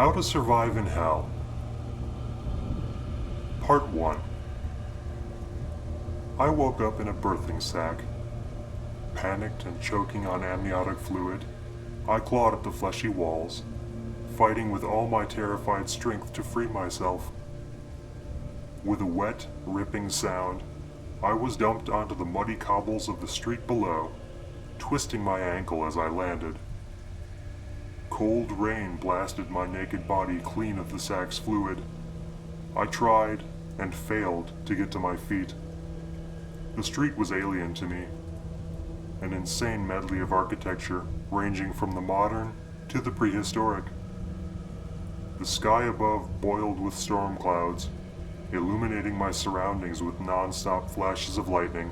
How to Survive in Hell. Part 1. I woke up in a birthing sack. Panicked and choking on amniotic fluid, I clawed at the fleshy walls, fighting with all my terrified strength to free myself. With a wet, ripping sound, I was dumped onto the muddy cobbles of the street below, twisting my ankle as I landed. Cold rain blasted my naked body clean of the sack's fluid. I tried and failed to get to my feet. The street was alien to me, an insane medley of architecture ranging from the modern to the prehistoric. The sky above boiled with storm clouds, illuminating my surroundings with non-stop flashes of lightning.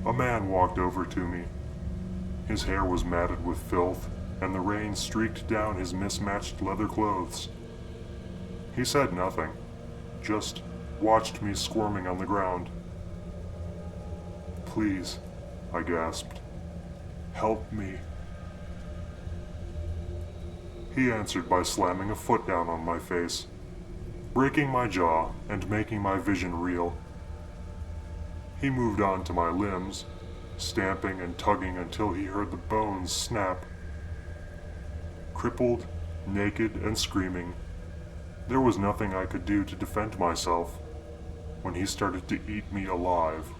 A man walked over to me. His hair was matted with filth, and the rain streaked down his mismatched leather clothes. He said nothing, just watched me squirming on the ground. "Please," I gasped. "Help me." He answered by slamming a foot down on my face, breaking my jaw and making my vision reel. He moved on to my limbs, stamping and tugging until he heard the bones snap. Crippled, naked, and screaming, there was nothing I could do to defend myself when he started to eat me alive.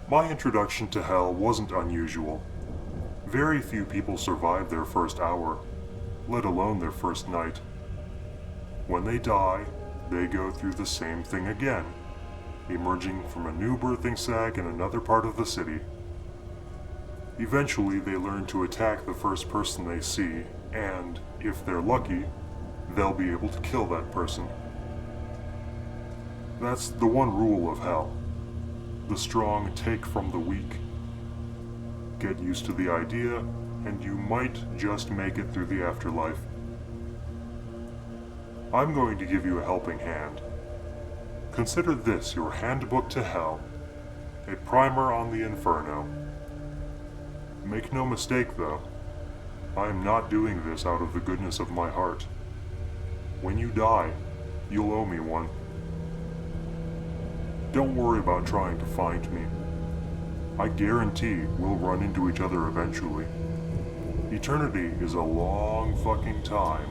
My introduction to hell wasn't unusual. Very few people survive their first hour, let alone their first night. When they die, they go through the same thing again, emerging from a new birthing sack in another part of the city. Eventually, they learn to attack the first person they see, and, if they're lucky, they'll be able to kill that person. That's the one rule of hell. The strong take from the weak. Get used to the idea, and you might just make it through the afterlife. I'm going to give you a helping hand. Consider this your handbook to hell, a primer on the inferno. Make no mistake though, I am not doing this out of the goodness of my heart. When you die, you'll owe me one. Don't worry about trying to find me. I guarantee we'll run into each other eventually. Eternity is a long fucking time,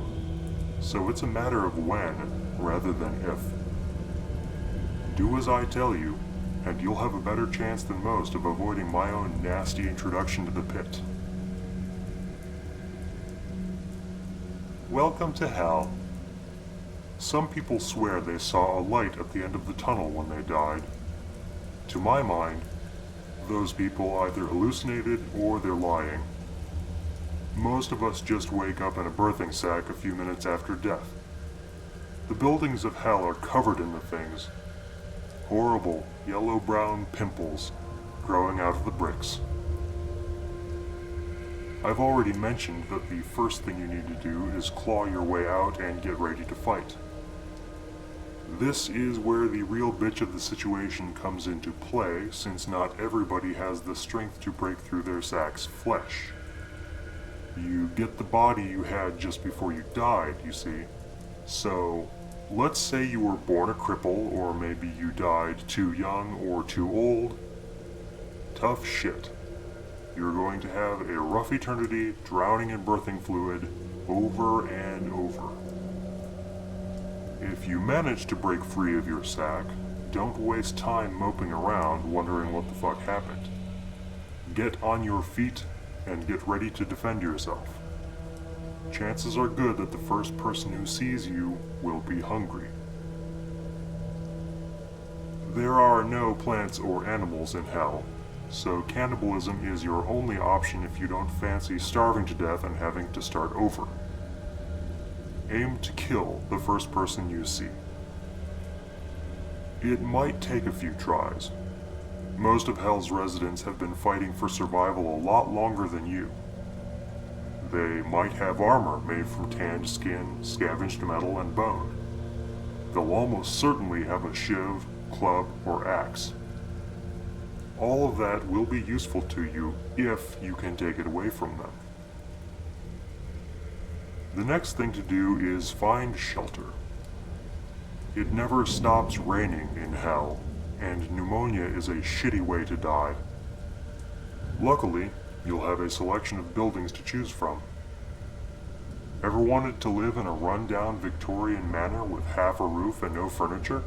so it's a matter of when rather than if. Do as I tell you, and you'll have a better chance than most of avoiding my own nasty introduction to the pit. Welcome to hell. Some people swear they saw a light at the end of the tunnel when they died. To my mind, those people either hallucinated or they're lying. Most of us just wake up in a birthing sack a few minutes after death. The buildings of hell are covered in the things. Horrible yellow-brown pimples growing out of the bricks. I've already mentioned that the first thing you need to do is claw your way out and get ready to fight. This is where the real bitch of the situation comes into play, since not everybody has the strength to break through their sack's flesh. You get the body you had just before you died, you see. So, let's say you were born a cripple, or maybe you died too young or too old. Tough shit. You're going to have a rough eternity drowning in birthing fluid over and over. If you manage to break free of your sack, don't waste time moping around wondering what the fuck happened. Get on your feet and get ready to defend yourself. Chances are good that the first person who sees you will be hungry. There are no plants or animals in hell, so cannibalism is your only option if you don't fancy starving to death and having to start over. Aim to kill the first person you see. It might take a few tries. Most of Hell's residents have been fighting for survival a lot longer than you. They might have armor made from tanned skin, scavenged metal, and bone. They'll almost certainly have a shiv, club, or axe. All of that will be useful to you if you can take it away from them. The next thing to do is find shelter. It never stops raining in hell, and pneumonia is a shitty way to die. Luckily, you'll have a selection of buildings to choose from. Ever wanted to live in a run-down Victorian manor with half a roof and no furniture?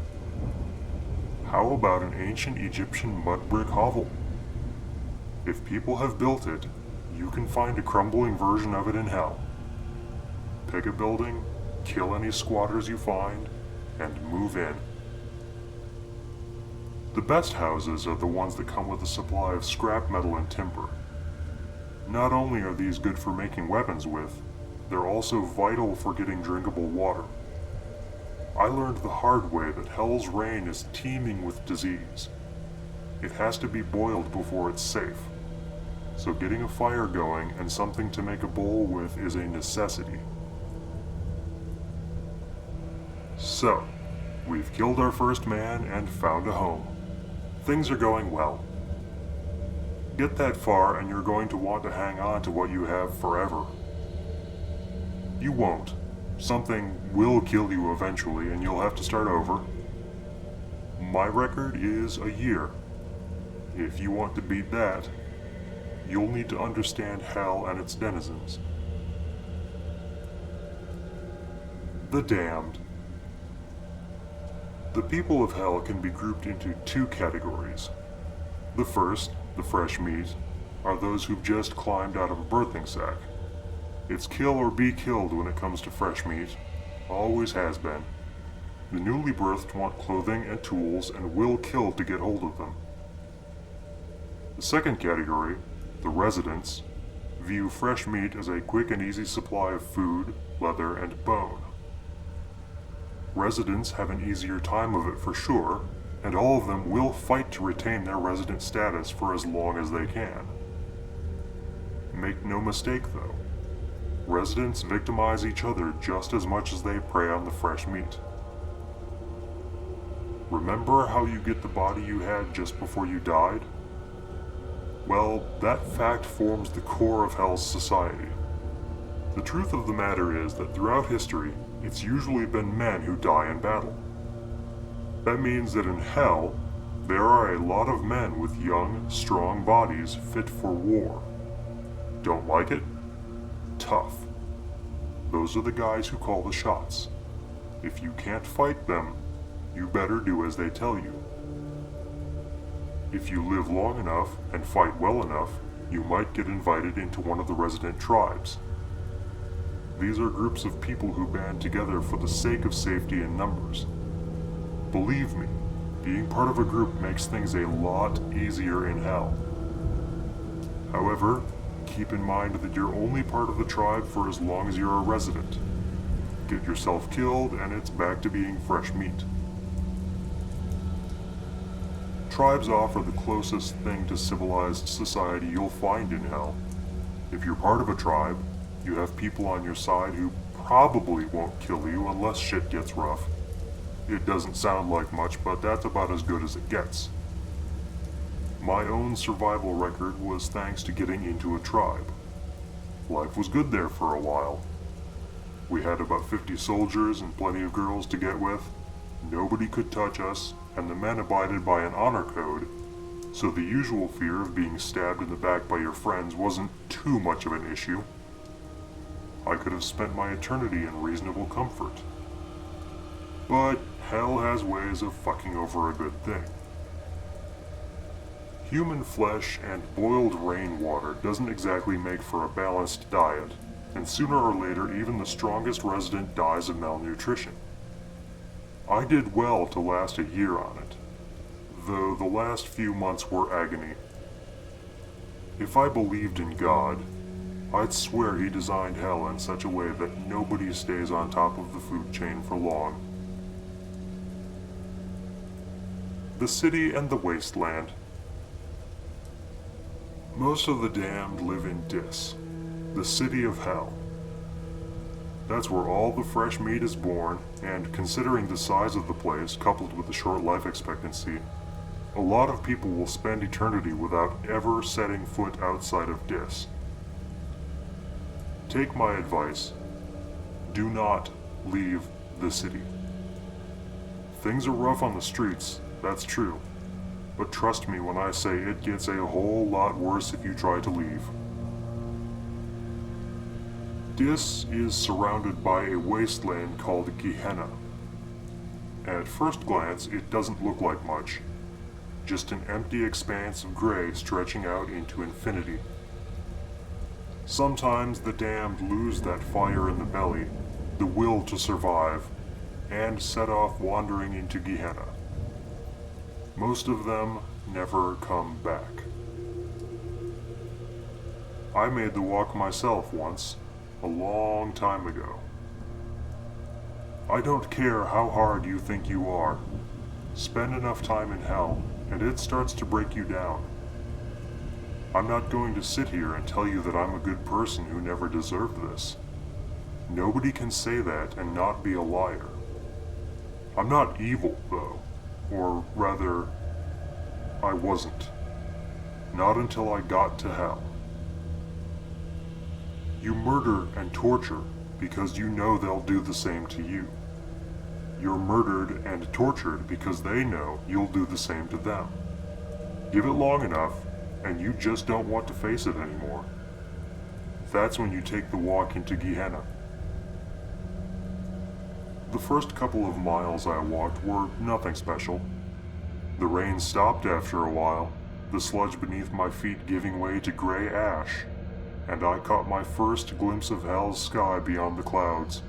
How about an ancient Egyptian mud brick hovel? If people have built it, you can find a crumbling version of it in hell. Pick a building, kill any squatters you find, and move in. The best houses are the ones that come with a supply of scrap metal and timber. Not only are these good for making weapons with, they're also vital for getting drinkable water. I learned the hard way that Hell's Rain is teeming with disease. It has to be boiled before it's safe, so getting a fire going and something to make a bowl with is a necessity. So, we've killed our first man and found a home. Things are going well. Get that far and you're going to want to hang on to what you have forever. You won't. Something will kill you eventually and you'll have to start over. My record is a year. If you want to beat that, you'll need to understand hell and its denizens. The damned. The people of hell can be grouped into two categories. The first, the fresh meat, are those who've just climbed out of a birthing sack. It's kill or be killed when it comes to fresh meat. Always has been. The newly birthed want clothing and tools and will kill to get hold of them. The second category, the residents, view fresh meat as a quick and easy supply of food, leather, and bone. Residents have an easier time of it for sure, and all of them will fight to retain their resident status for as long as they can. Make no mistake though, residents victimize each other just as much as they prey on the fresh meat. Remember how you get the body you had just before you died? Well, that fact forms the core of Hell's society. The truth of the matter is that throughout history, it's usually been men who die in battle. That means that in Hell, there are a lot of men with young, strong bodies fit for war. Don't like it? Tough. Those are the guys who call the shots. If you can't fight them, you better do as they tell you. If you live long enough and fight well enough, you might get invited into one of the resident tribes. These are groups of people who band together for the sake of safety in numbers. Believe me, being part of a group makes things a lot easier in Hell. However, keep in mind that you're only part of the tribe for as long as you're a resident. Get yourself killed and it's back to being fresh meat. Tribes offer the closest thing to civilized society you'll find in Hell. If you're part of a tribe, you have people on your side who probably won't kill you unless shit gets rough. It doesn't sound like much, but that's about as good as it gets. My own survival record was thanks to getting into a tribe. Life was good there for a while. We had about 50 soldiers and plenty of girls to get with. Nobody could touch us, and the men abided by an honor code, so the usual fear of being stabbed in the back by your friends wasn't too much of an issue. I could have spent my eternity in reasonable comfort. But Hell has ways of fucking over a good thing. Human flesh and boiled rainwater doesn't exactly make for a balanced diet, and sooner or later even the strongest resident dies of malnutrition. I did well to last a year on it, though the last few months were agony. If I believed in God, I'd swear he designed Hell in such a way that nobody stays on top of the food chain for long. The city and the Wasteland. Most of the damned live in Dis, the city of Hell. That's where all the fresh meat is born, and considering the size of the place, coupled with the short life expectancy, A lot of people will spend eternity without ever setting foot outside of Dis. Take my advice. Do not leave the city. Things are rough on the streets, that's true. But trust me when I say it gets a whole lot worse if you try to leave. Dis is surrounded by a wasteland called Gehenna. At first glance, it doesn't look like much. Just an empty expanse of gray stretching out into infinity. Sometimes the damned lose that fire in the belly, the will to survive, and set off wandering into Gehenna. Most of them never come back. I made the walk myself once, a long time ago. I don't care how hard you think you are. Spend enough time in hell, and it starts to break you down. I'm not going to sit here and tell you that I'm a good person who never deserved this. Nobody can say that and not be a liar. I'm not evil, though. Or rather, I wasn't. Not until I got to hell. You murder and torture because you know they'll do the same to you. You're murdered and tortured because they know you'll do the same to them. Give it long enough, and you just don't want to face it anymore. That's when you take the walk into Gehenna. The first couple of miles I walked were nothing special. The rain stopped after a while, the sludge beneath my feet giving way to gray ash, and I caught my first glimpse of hell's sky beyond the clouds.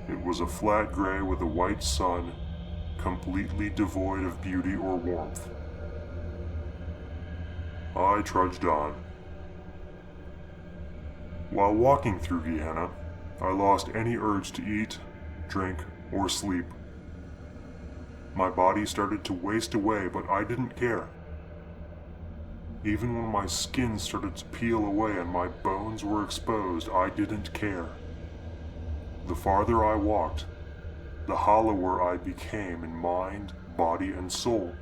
It was a flat gray with a white sun, completely devoid of beauty or warmth. I trudged on. While walking through Gehenna, I lost any urge to eat, drink, or sleep. My body started to waste away, but I didn't care. Even when my skin started to peel away and my bones were exposed, I didn't care. The farther I walked, the hollower I became in mind, body, and soul.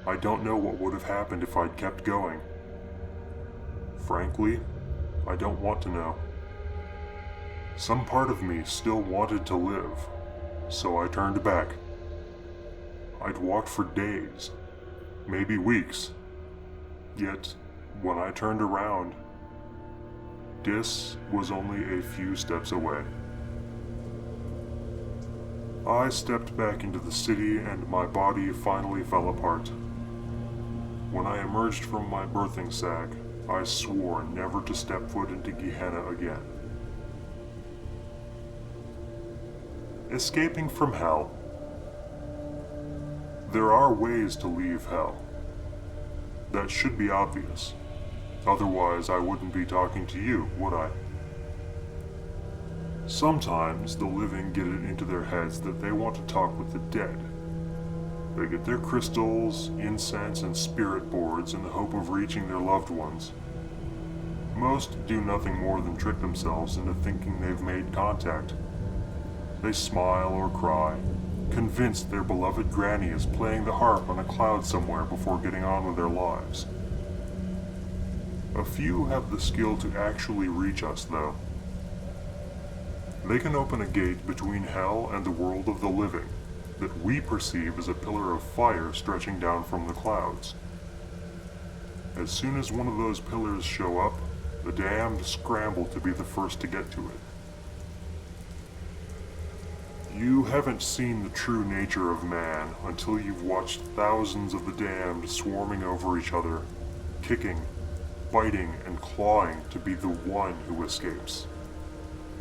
I don't know what would have happened if I'd kept going. Frankly, I don't want to know. Some part of me still wanted to live, so I turned back. I'd walked for days, maybe weeks, yet when I turned around, Dis was only a few steps away. I stepped back into the city and my body finally fell apart. When I emerged from my birthing sac, I swore never to step foot into Gehenna again. Escaping from hell. There are ways to leave hell. That should be obvious. Otherwise, I wouldn't be talking to you, would I? Sometimes the living get it into their heads that they want to talk with the dead. They get their crystals, incense, and spirit boards in the hope of reaching their loved ones. Most do nothing more than trick themselves into thinking they've made contact. They smile or cry, convinced their beloved granny is playing the harp on a cloud somewhere before getting on with their lives. A few have the skill to actually reach us, though. They can open a gate between hell and the world of the living that we perceive as a pillar of fire stretching down from the clouds. As soon as one of those pillars show up, the damned scramble to be the first to get to it. You haven't seen the true nature of man until you've watched thousands of the damned swarming over each other, kicking, biting, and clawing to be the one who escapes.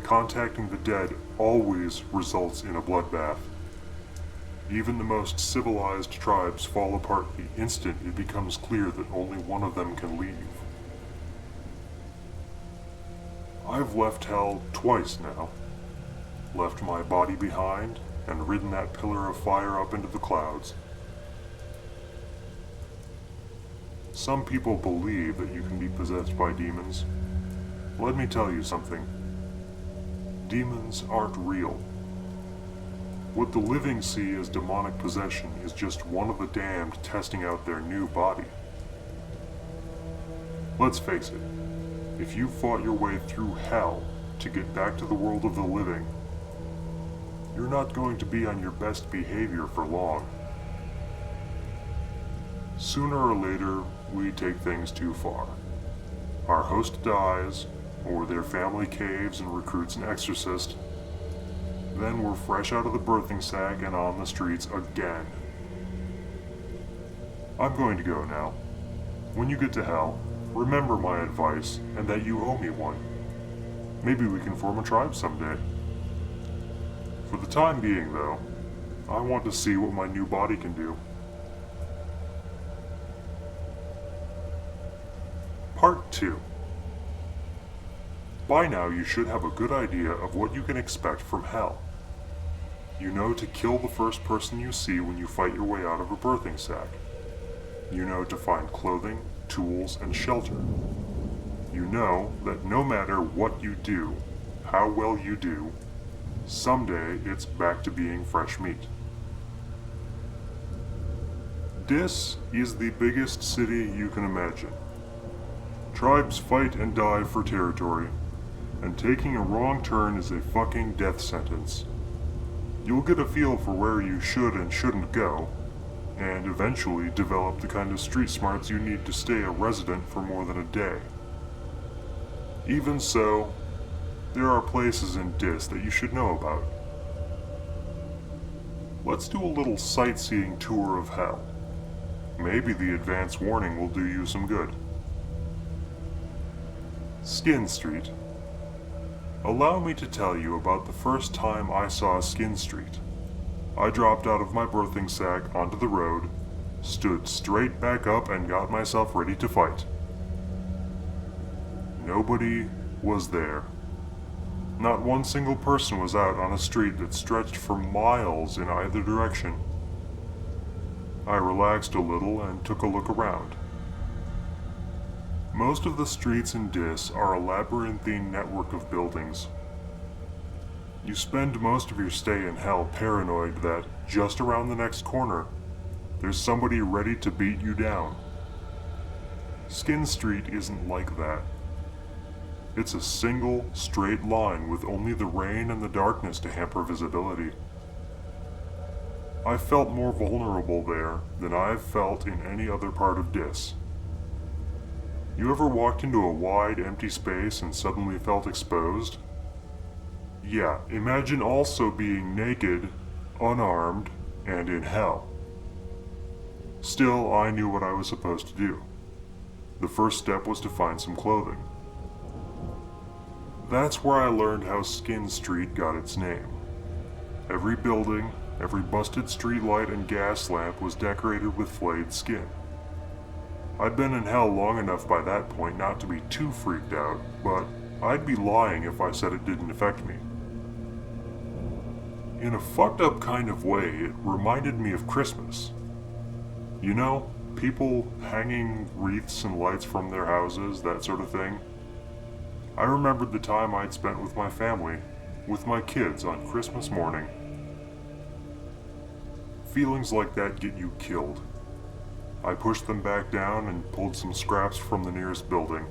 Contacting the dead always results in a bloodbath. Even the most civilized tribes fall apart the instant it becomes clear that only one of them can leave. I've left hell twice now. Left my body behind and ridden that pillar of fire up into the clouds. Some people believe that you can be possessed by demons. Let me tell you something. Demons aren't real. What the living see as demonic possession is just one of the damned testing out their new body. Let's face it, if you fought your way through hell to get back to the world of the living, you're not going to be on your best behavior for long. Sooner or later, we take things too far. Our host dies, or their family caves and recruits an exorcist. Then we're fresh out of the birthing sack and on the streets again. I'm going to go now. When you get to hell, remember my advice and that you owe me one. Maybe we can form a tribe someday. For the time being, though, I want to see what my new body can do. Part 2. By now you should have a good idea of what you can expect from hell. You know to kill the first person you see when you fight your way out of a birthing sack. You know to find clothing, tools, and shelter. You know that no matter what you do, how well you do, someday it's back to being fresh meat. Dis is the biggest city you can imagine. Tribes fight and die for territory, and taking a wrong turn is a fucking death sentence. You'll get a feel for where you should and shouldn't go, and eventually develop the kind of street smarts you need to stay a resident for more than a day. Even so, there are places in Dis that you should know about. Let's do a little sightseeing tour of hell. Maybe the advance warning will do you some good. Skin Street. Allow me to tell you about the first time I saw Skin Street. I dropped out of my birthing sack onto the road, stood straight back up and got myself ready to fight. Nobody was there. Not one single person was out on a street that stretched for miles in either direction. I relaxed a little and took a look around. Most of the streets in Dis are a labyrinthine network of buildings. You spend most of your stay in hell paranoid that, just around the next corner, there's somebody ready to beat you down. Skin Street isn't like that. It's a single, straight line with only the rain and the darkness to hamper visibility. I felt more vulnerable there than I've felt in any other part of Dis. You ever walked into a wide, empty space and suddenly felt exposed? Yeah, imagine also being naked, unarmed, and in hell. Still, I knew what I was supposed to do. The first step was to find some clothing. That's where I learned how Skin Street got its name. Every building, every busted streetlight and gas lamp was decorated with flayed skin. I'd been in hell long enough by that point not to be too freaked out, but I'd be lying if I said it didn't affect me. In a fucked up kind of way, it reminded me of Christmas. You know, people hanging wreaths and lights from their houses, that sort of thing. I remembered the time I'd spent with my family, with my kids on Christmas morning. Feelings like that get you killed. I pushed them back down and pulled some scraps from the nearest building.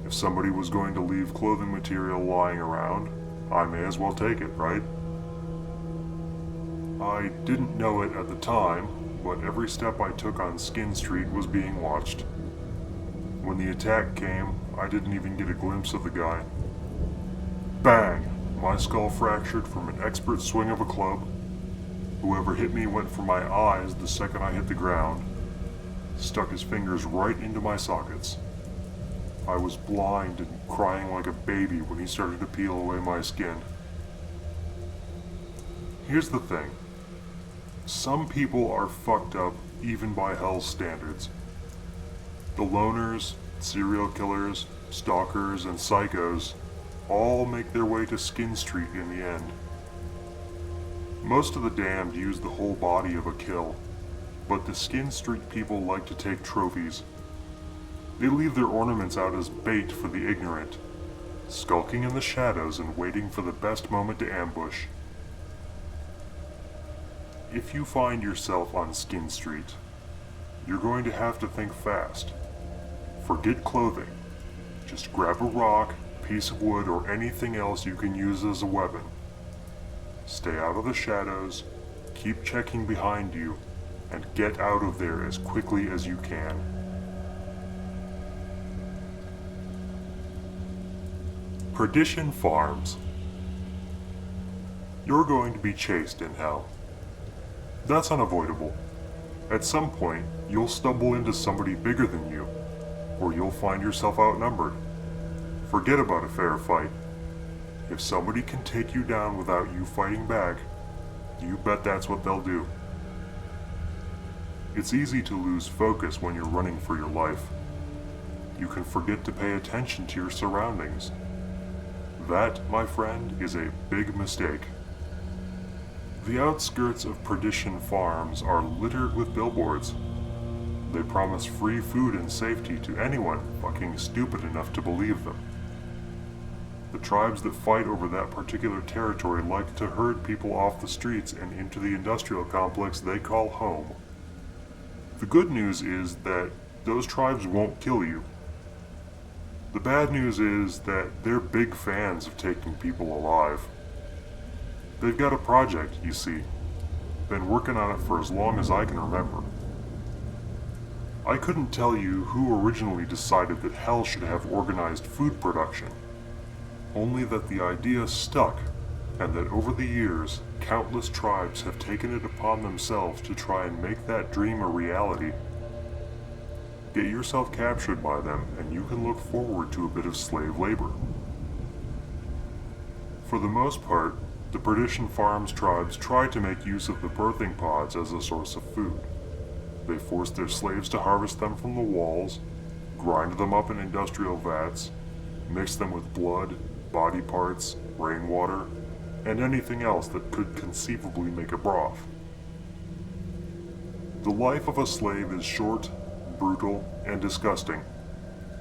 If somebody was going to leave clothing material lying around, I may as well take it, right? I didn't know it at the time, but every step I took on Skin Street was being watched. When the attack came, I didn't even get a glimpse of the guy. Bang! My skull fractured from an expert swing of a club. Whoever hit me went for my eyes the second I hit the ground. Stuck his fingers right into my sockets. I was blind and crying like a baby when he started to peel away my skin. Here's the thing. Some people are fucked up even by hell's standards. The loners, serial killers, stalkers, and psychos all make their way to Skin Street in the end. Most of the damned use the whole body of a kill, but the Skin Street people like to take trophies. They leave their ornaments out as bait for the ignorant, skulking in the shadows and waiting for the best moment to ambush. if you find yourself on Skin Street, you're going to have to think fast. Forget clothing. Just grab a rock, piece of wood, or anything else you can use as a weapon. Stay out of the shadows, keep checking behind you, and get out of there as quickly as you can. Perdition Farms. You're going to be chased in hell. That's unavoidable. At some point, you'll stumble into somebody bigger than you, or you'll find yourself outnumbered. Forget about a fair fight. If somebody can take you down without you fighting back, you bet that's what they'll do. It's easy to lose focus when you're running for your life. You can forget to pay attention to your surroundings. That, my friend, is a big mistake. The outskirts of Perdition Farms are littered with billboards. They promise free food and safety to anyone fucking stupid enough to believe them. The tribes that fight over that particular territory like to herd people off the streets and into the industrial complex they call home. The good news is that those tribes won't kill you. The bad news is that they're big fans of taking people alive. They've got a project, you see. Been working on it for as long as I can remember. I couldn't tell you who originally decided that hell should have organized food production. Only that the idea stuck, and that over the years, countless tribes have taken it upon themselves to try and make that dream a reality. Get yourself captured by them, and you can look forward to a bit of slave labor. For the most part, the Perdition Farms tribes try to make use of the birthing pods as a source of food. They force their slaves to harvest them from the walls, grind them up in industrial vats, mix them with blood, body parts, rainwater, and anything else that could conceivably make a broth. The life of a slave is short, brutal, and disgusting,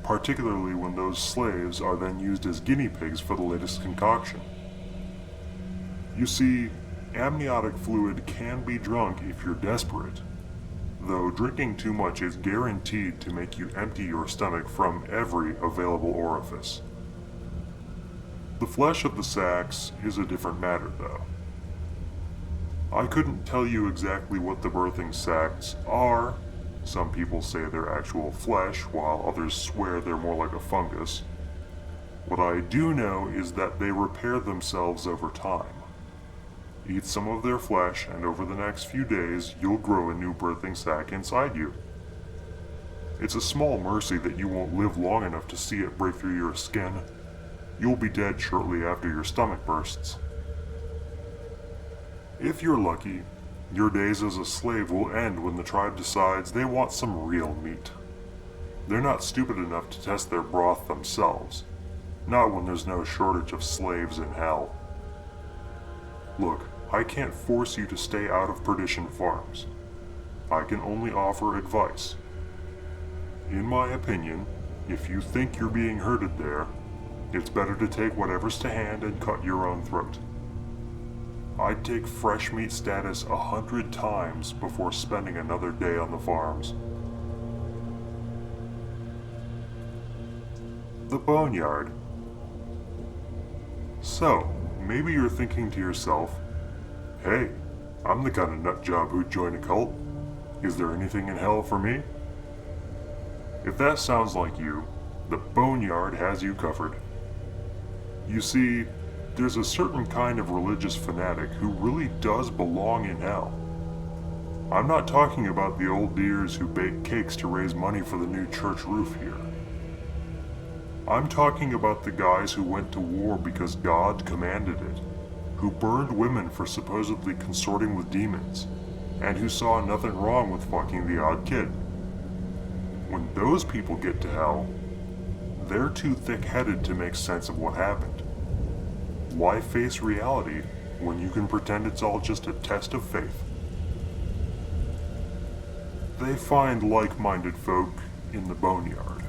particularly when those slaves are then used as guinea pigs for the latest concoction. You see, amniotic fluid can be drunk if you're desperate, though drinking too much is guaranteed to make you empty your stomach from every available orifice. The flesh of the sacks is a different matter, though. I couldn't tell you exactly what the birthing sacks are. Some people say they're actual flesh, while others swear they're more like a fungus. What I do know is that they repair themselves over time. Eat some of their flesh, and over the next few days, you'll grow a new birthing sac inside you. It's a small mercy that you won't live long enough to see it break through your skin. You'll be dead shortly after your stomach bursts. If you're lucky, your days as a slave will end when the tribe decides they want some real meat. They're not stupid enough to test their broth themselves, not when there's no shortage of slaves in hell. Look, I can't force you to stay out of Perdition Farms. I can only offer advice. In my opinion, if you think you're being herded there, it's better to take whatever's to hand and cut your own throat. I'd take fresh meat status 100 times before spending another day on the farms. The Boneyard. So, maybe you're thinking to yourself, hey, I'm the kind of nutjob who'd join a cult. Is there anything in hell for me? If that sounds like you, the Boneyard has you covered. You see, there's a certain kind of religious fanatic who really does belong in hell. I'm not talking about the old dears who bake cakes to raise money for the new church roof here. I'm talking about the guys who went to war because God commanded it, who burned women for supposedly consorting with demons, and who saw nothing wrong with fucking the odd kid. When those people get to hell, they're too thick-headed to make sense of what happened. Why face reality when you can pretend it's all just a test of faith? They find like-minded folk in the Boneyard.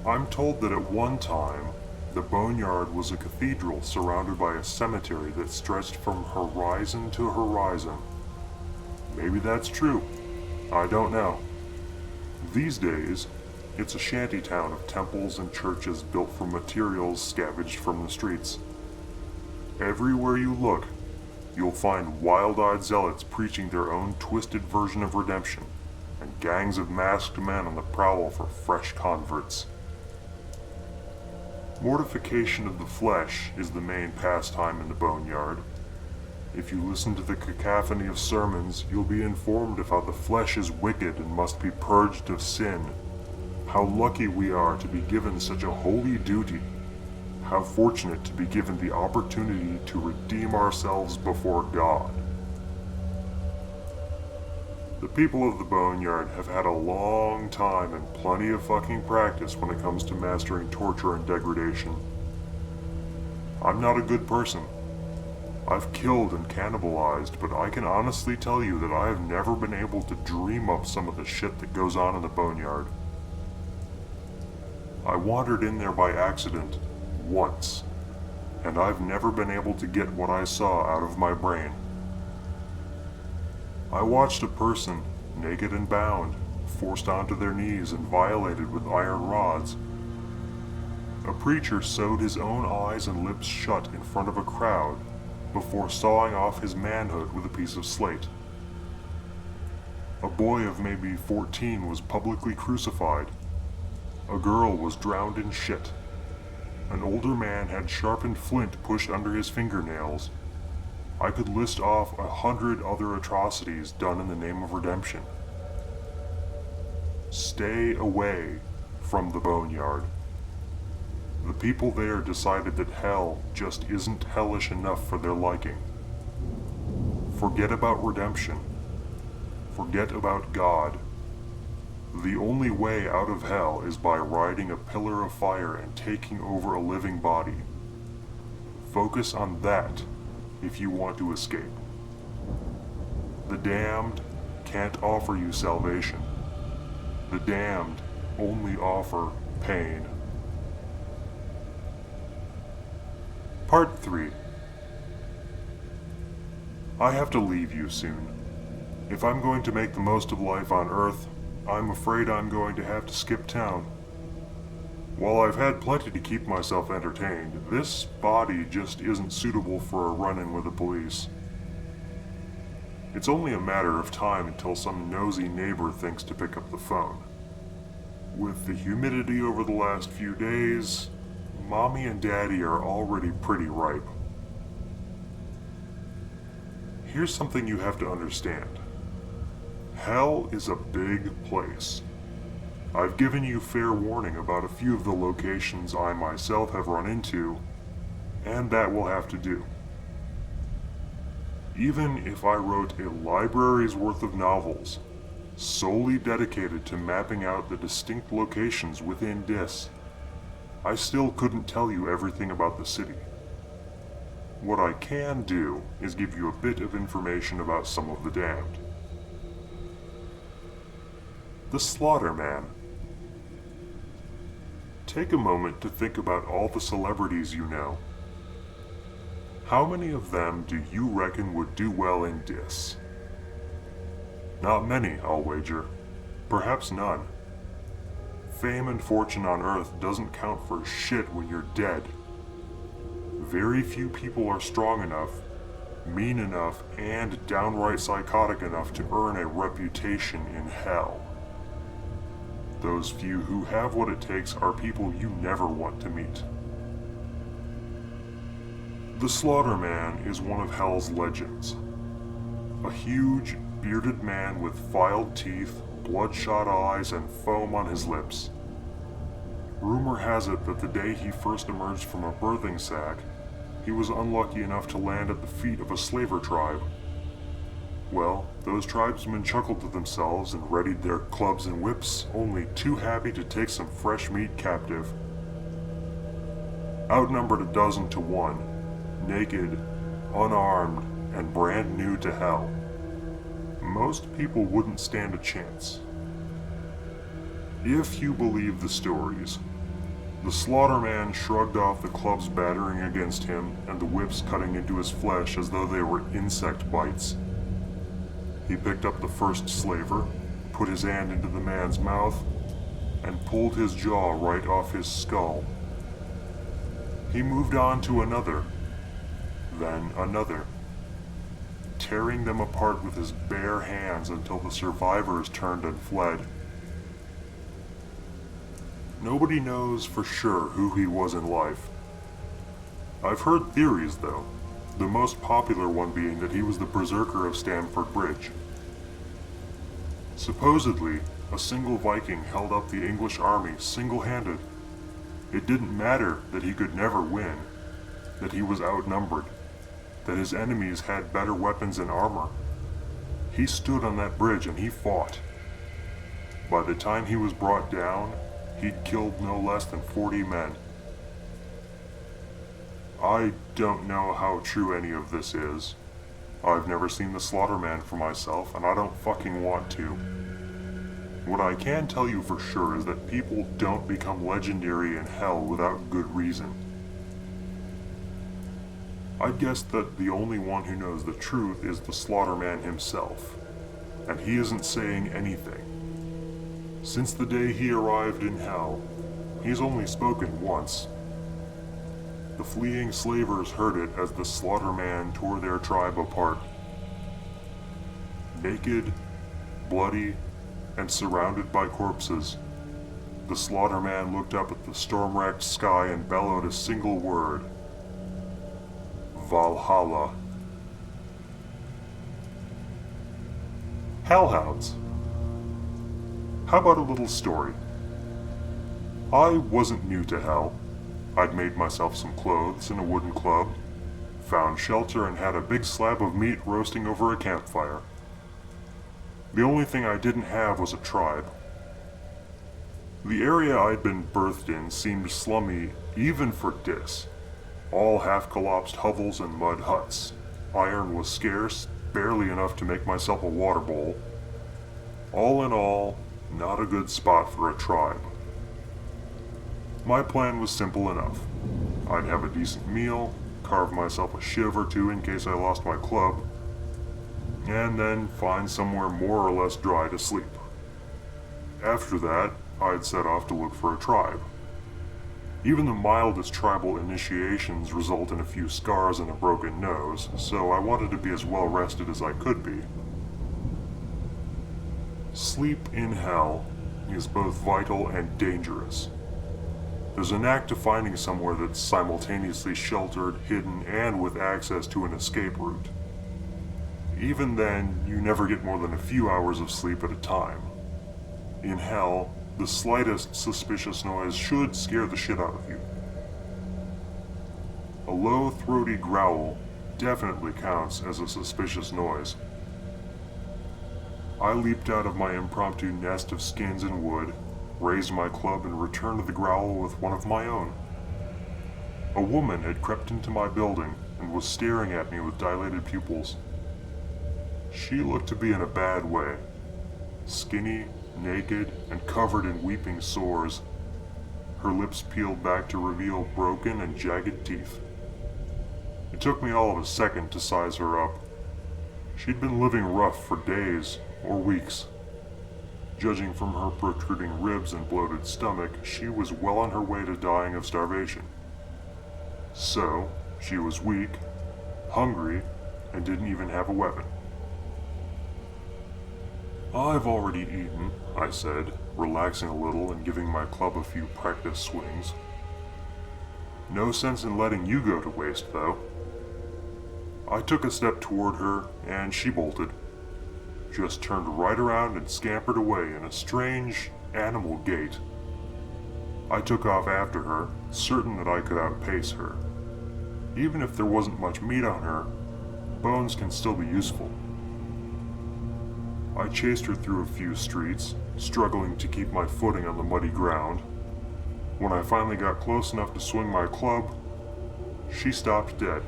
I'm told that at one time, The boneyard was a cathedral surrounded by a cemetery that stretched from horizon to horizon. Maybe that's true. I don't know. These days, it's a shanty town of temples and churches built from materials scavenged from the streets. Everywhere you look, you'll find wild-eyed zealots preaching their own twisted version of redemption, and gangs of masked men on the prowl for fresh converts. Mortification of the flesh is the main pastime in the boneyard. If you listen to the cacophony of sermons, you'll be informed of how the flesh is wicked and must be purged of sin. How lucky we are to be given such a holy duty. How fortunate to be given the opportunity to redeem ourselves before God. The people of the boneyard have had a long time and plenty of fucking practice when it comes to mastering torture and degradation. I'm not a good person. I've killed and cannibalized, but I can honestly tell you that I have never been able to dream up some of the shit that goes on in the boneyard. I wandered in there by accident once, and I've never been able to get what I saw out of my brain. I watched a person, naked and bound, forced onto their knees and violated with iron rods. A preacher sewed his own eyes and lips shut in front of a crowd before sawing off his manhood with a piece of slate. A boy of maybe 14 was publicly crucified. A girl was drowned in shit. An older man had sharpened flint pushed under his fingernails. I could list off 100 other atrocities done in the name of redemption. Stay away from the boneyard. The people there decided that hell just isn't hellish enough for their liking. Forget about redemption. Forget about God. The only way out of hell is by riding a pillar of fire and taking over a living body. Focus on that if you want to escape. The damned can't offer you salvation. The damned only offer pain. Part 3. I have to leave you soon. If I'm going to make the most of life on Earth, I'm afraid I'm going to have to skip town. While I've had plenty to keep myself entertained, this body just isn't suitable for a run-in with the police. It's only a matter of time until some nosy neighbor thinks to pick up the phone. With the humidity over the last few days, Mommy and Daddy are already pretty ripe. Here's something you have to understand. Hell is a big place. I've given you fair warning about a few of the locations I myself have run into, and that will have to do. Even if I wrote a library's worth of novels, solely dedicated to mapping out the distinct locations within Dis, I still couldn't tell you everything about the city. What I can do is give you a bit of information about some of the damned. The Slaughterman. Take a moment to think about all the celebrities you know. How many of them do you reckon would do well in Dis? Not many, I'll wager. Perhaps none. Fame and fortune on Earth doesn't count for shit when you're dead. Very few people are strong enough, mean enough, and downright psychotic enough to earn a reputation in hell. Those few who have what it takes are people you never want to meet. The Slaughterman is one of Hell's legends. A huge, bearded man with filed teeth, bloodshot eyes, and foam on his lips. Rumor has it that the day he first emerged from a birthing sack, he was unlucky enough to land at the feet of a slaver tribe. Well, those tribesmen chuckled to themselves and readied their clubs and whips, only too happy to take some fresh meat captive. Outnumbered 12 to 1, naked, unarmed, and brand new to hell, most people wouldn't stand a chance. If you believe the stories, The slaughterman shrugged off the clubs battering against him and the whips cutting into his flesh as though they were insect bites. He picked up the first slaver, put his hand into the man's mouth, and pulled his jaw right off his skull. He moved on to another, then another, tearing them apart with his bare hands until the survivors turned and fled. Nobody knows for sure who he was in life. I've heard theories, though, the most popular one being that he was the berserker of Stamford Bridge. Supposedly, a single Viking held up the English army single-handed. It didn't matter that he could never win, that he was outnumbered, that his enemies had better weapons and armor. He stood on that bridge and he fought. By the time he was brought down, he'd killed no less than 40 men. I don't know how true any of this is. I've never seen the Slaughterman for myself, and I don't fucking want to. What I can tell you for sure is that people don't become legendary in hell without good reason. I'd guess that the only one who knows the truth is the Slaughterman himself, and he isn't saying anything. Since the day he arrived in hell, he's only spoken once. The fleeing slavers heard it as the Slaughterman tore their tribe apart. Naked, bloody, and surrounded by corpses, the Slaughterman looked up at the storm-wracked sky and bellowed a single word: Valhalla. Hellhounds. How about a little story? I wasn't new to hell. I'd made myself some clothes and a wooden club, found shelter, and had a big slab of meat roasting over a campfire. The only thing I didn't have was a tribe. The area I'd been birthed in seemed slummy even for Dis. All half-collapsed hovels and mud huts. Iron was scarce, barely enough to make myself a water bowl. All in all, not a good spot for a tribe. My plan was simple enough. I'd have a decent meal, carve myself a shiv or two in case I lost my club, and then find somewhere more or less dry to sleep. After that, I'd set off to look for a tribe. Even the mildest tribal initiations result in a few scars and a broken nose, so I wanted to be as well rested as I could be. Sleep in hell is both vital and dangerous. There's a knack to finding somewhere that's simultaneously sheltered, hidden, and with access to an escape route. Even then, you never get more than a few hours of sleep at a time. In hell, the slightest suspicious noise should scare the shit out of you. A low, throaty growl definitely counts as a suspicious noise. I leaped out of my impromptu nest of skins and wood, raised my club, and returned to the growl with one of my own. A woman had crept into my building and was staring at me with dilated pupils. She looked to be in a bad way. Skinny, naked, and covered in weeping sores. Her lips peeled back to reveal broken and jagged teeth. It took me all of a second to size her up. She'd been living rough for days or weeks. Judging from her protruding ribs and bloated stomach, she was well on her way to dying of starvation. So, she was weak, hungry, and didn't even have a weapon. "I've already eaten," I said, relaxing a little and giving my club a few practice swings. "No sense in letting you go to waste, though." I took a step toward her, and she bolted. Just turned right around and scampered away in a strange, animal gait. I took off after her, certain that I could outpace her. Even if there wasn't much meat on her, bones can still be useful. I chased her through a few streets, struggling to keep my footing on the muddy ground. When I finally got close enough to swing my club, she stopped dead.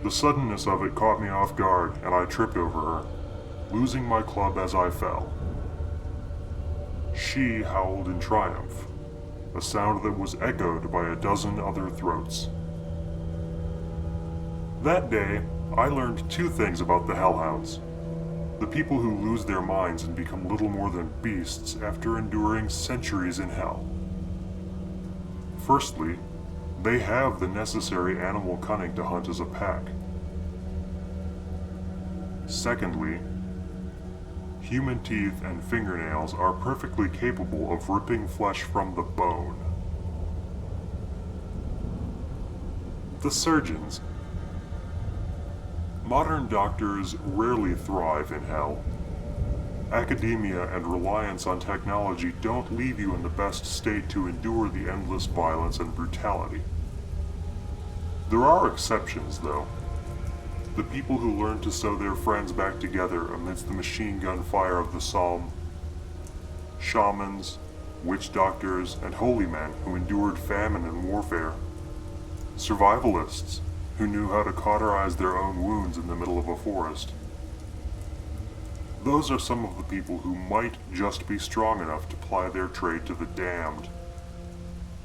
The suddenness of it caught me off guard, and I tripped over her, losing my club as I fell. She howled in triumph. a sound that was echoed by a dozen other throats. That day, I learned two things about the Hellhounds. The people who lose their minds and become little more than beasts after enduring centuries in hell. Firstly, they have the necessary animal cunning to hunt as a pack. Secondly, human teeth and fingernails are perfectly capable of ripping flesh from the bone. The surgeons. Modern doctors rarely thrive in hell. Academia and reliance on technology don't leave you in the best state to endure the endless violence and brutality. There are exceptions, though. The people who learn to sew their friends back together amidst the machine gun fire of the Psalm. Shamans, witch doctors, and holy men who endured famine and warfare. Survivalists who knew how to cauterize their own wounds in the middle of a forest. Those are some of the people who might just be strong enough to ply their trade to the damned.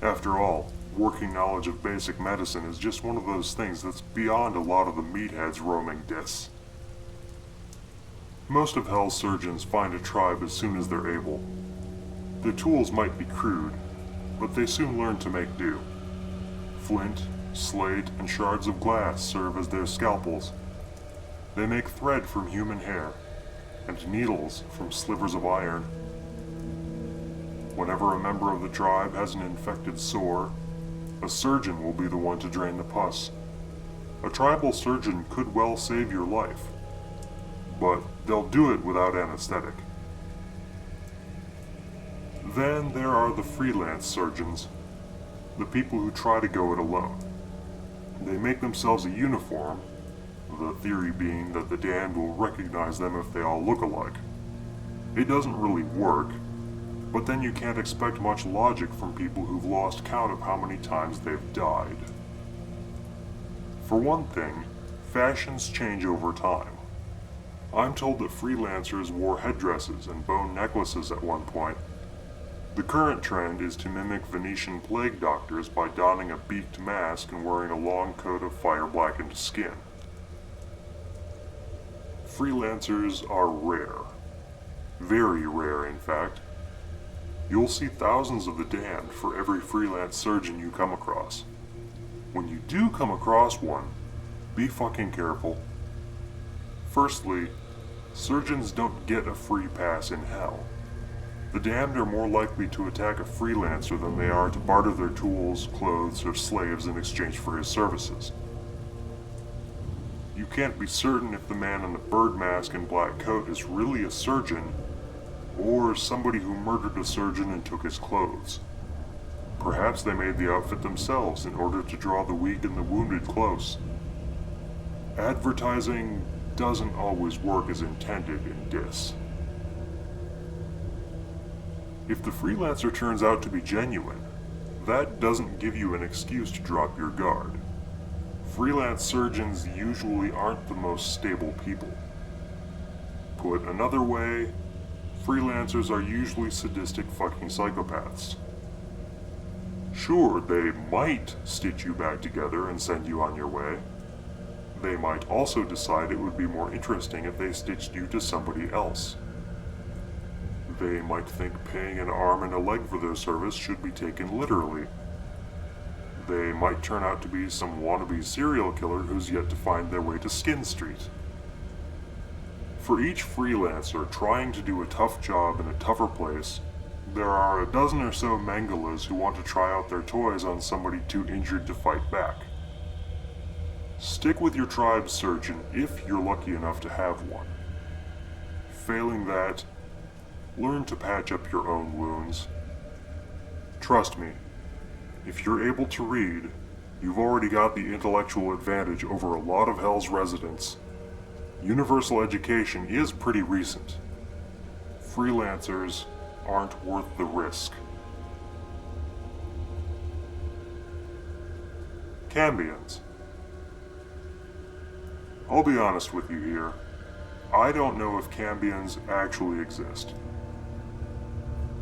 After all, working knowledge of basic medicine is just one of those things that's beyond a lot of the meatheads roaming dis. Most of Hell's surgeons find a tribe as soon as they're able. Their tools might be crude, but they soon learn to make do. Flint, slate, and shards of glass serve as their scalpels. They make thread from human hair, and needles from slivers of iron. Whenever a member of the tribe has an infected sore, a surgeon will be the one to drain the pus. A tribal surgeon could well save your life, but they'll do it without anesthetic. Then there are the freelance surgeons, the people who try to go it alone. They make themselves a uniform, the theory being that the damned will recognize them if they all look alike. It doesn't really work, but then you can't expect much logic from people who've lost count of how many times they've died. For one thing, fashions change over time. I'm told that freelancers wore headdresses and bone necklaces at one point. The current trend is to mimic Venetian plague doctors by donning a beaked mask and wearing a long coat of fire-blackened skin. Freelancers are rare. Very rare, in fact. You'll see thousands of the damned for every freelance surgeon you come across. When you do come across one, be fucking careful. Firstly, surgeons don't get a free pass in hell. The damned are more likely to attack a freelancer than they are to barter their tools, clothes, or slaves in exchange for his services. You can't be certain if the man in the bird mask and black coat is really a surgeon, or somebody who murdered a surgeon and took his clothes. Perhaps they made the outfit themselves in order to draw the weak and the wounded close. Advertising doesn't always work as intended in dis. If the freelancer turns out to be genuine, that doesn't give you an excuse to drop your guard. Freelance surgeons usually aren't the most stable people. Put another way, freelancers are usually sadistic fucking psychopaths. Sure, they might stitch you back together and send you on your way. They might also decide it would be more interesting if they stitched you to somebody else. They might think paying an arm and a leg for their service should be taken literally. They might turn out to be some wannabe serial killer who's yet to find their way to Skin Street. For each freelancer trying to do a tough job in a tougher place, there are a dozen or so mangalas who want to try out their toys on somebody too injured to fight back. Stick with your tribe's surgeon if you're lucky enough to have one. Failing that, learn to patch up your own wounds. Trust me, if you're able to read, you've already got the intellectual advantage over a lot of Hell's residents. Universal education is pretty recent. Freelancers aren't worth the risk. Cambions. I'll be honest with you here. I don't know if cambions actually exist.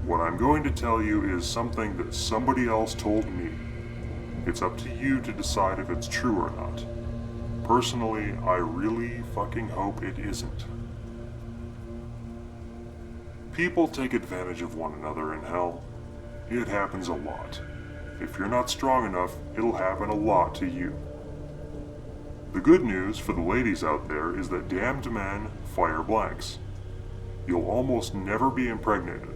What I'm going to tell you is something that somebody else told me. It's up to you to decide if it's true or not. Personally, I really fucking hope it isn't. People take advantage of one another in hell. It happens a lot. If you're not strong enough, it'll happen a lot to you. The good news for the ladies out there is that damned men fire blanks. You'll almost never be impregnated.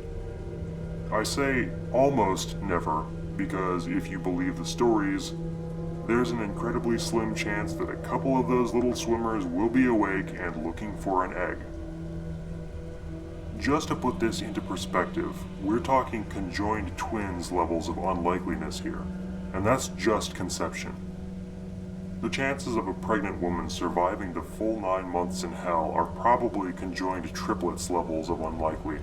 I say almost never because if you believe the stories, there's an incredibly slim chance that a couple of those little swimmers will be awake and looking for an egg. Just to put this into perspective, we're talking conjoined twins levels of unlikeliness here, and that's just conception. The chances of a pregnant woman surviving the full 9 months in hell are probably conjoined triplets levels of unlikely.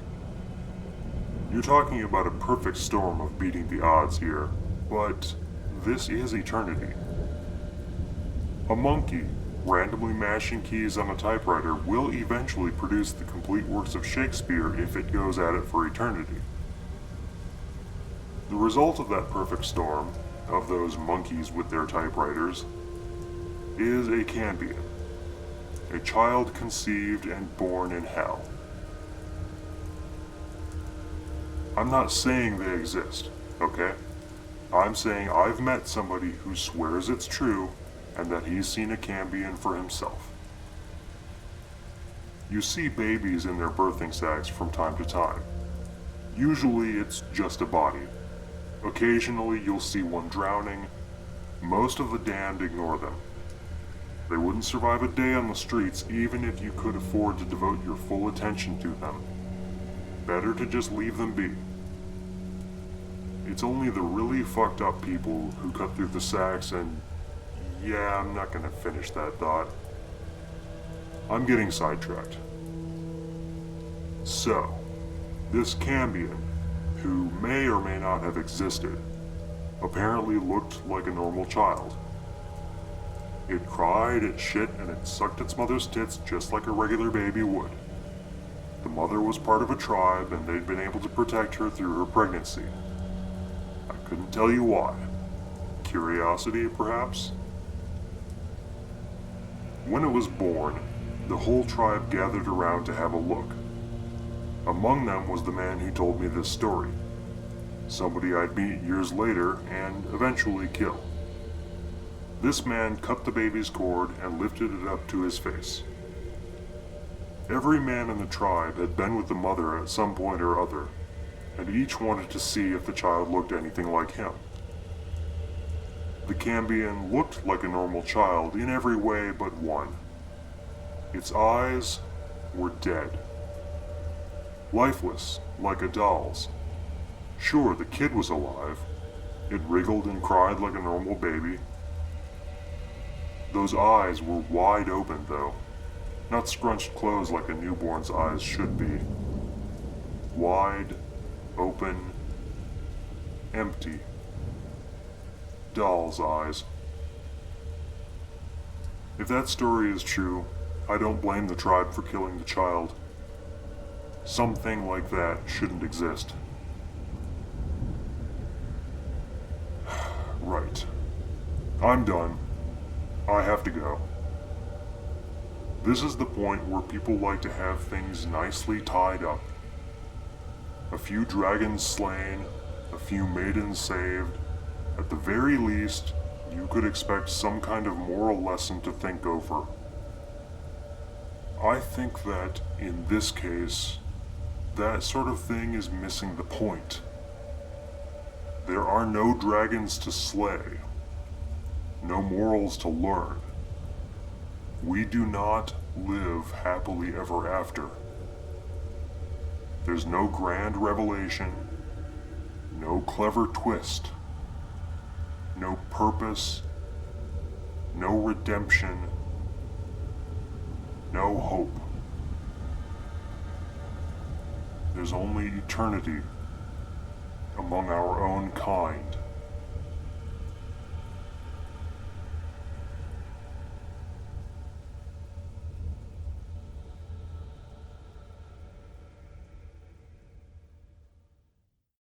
You're talking about a perfect storm of beating the odds here, but this is eternity. A monkey, randomly mashing keys on a typewriter, will eventually produce the complete works of Shakespeare if it goes at it for eternity. The result of that perfect storm, of those monkeys with their typewriters, is a cambion, a child conceived and born in hell. I'm not saying they exist, okay? I'm saying I've met somebody who swears it's true and that he's seen a cambion for himself. You see babies in their birthing sacks from time to time. Usually it's just a body. Occasionally you'll see one drowning. Most of the damned ignore them. They wouldn't survive a day on the streets even if you could afford to devote your full attention to them. Better to just leave them be. It's only the really fucked up people who cut through the sacks and... yeah, I'm not gonna finish that thought. I'm getting sidetracked. So, this cambion, who may or may not have existed, apparently looked like a normal child. It cried, it shit, and it sucked its mother's tits just like a regular baby would. The mother was part of a tribe, and they'd been able to protect her through her pregnancy. I couldn't tell you why. Curiosity, perhaps? When it was born, the whole tribe gathered around to have a look. Among them was the man who told me this story. Somebody I'd meet years later and eventually kill. This man cut the baby's cord and lifted it up to his face. Every man in the tribe had been with the mother at some point or other, and each wanted to see if the child looked anything like him. The cambion looked like a normal child in every way but one. Its eyes were dead. Lifeless, like a doll's. Sure, the kid was alive. It wriggled and cried like a normal baby. Those eyes were wide open, though. Not scrunched closed like a newborn's eyes should be. Wide, open, empty. Doll's eyes. If that story is true, I don't blame the tribe for killing the child. Something like that shouldn't exist. Right. I'm done. I have to go. This is the point where people like to have things nicely tied up. A few dragons slain, a few maidens saved. At the very least, you could expect some kind of moral lesson to think over. I think that, in this case, that sort of thing is missing the point. There are no dragons to slay. No morals to learn. We do not live happily ever after. There's no grand revelation, no clever twist, no purpose, no redemption, no hope. There's only eternity among our own kind.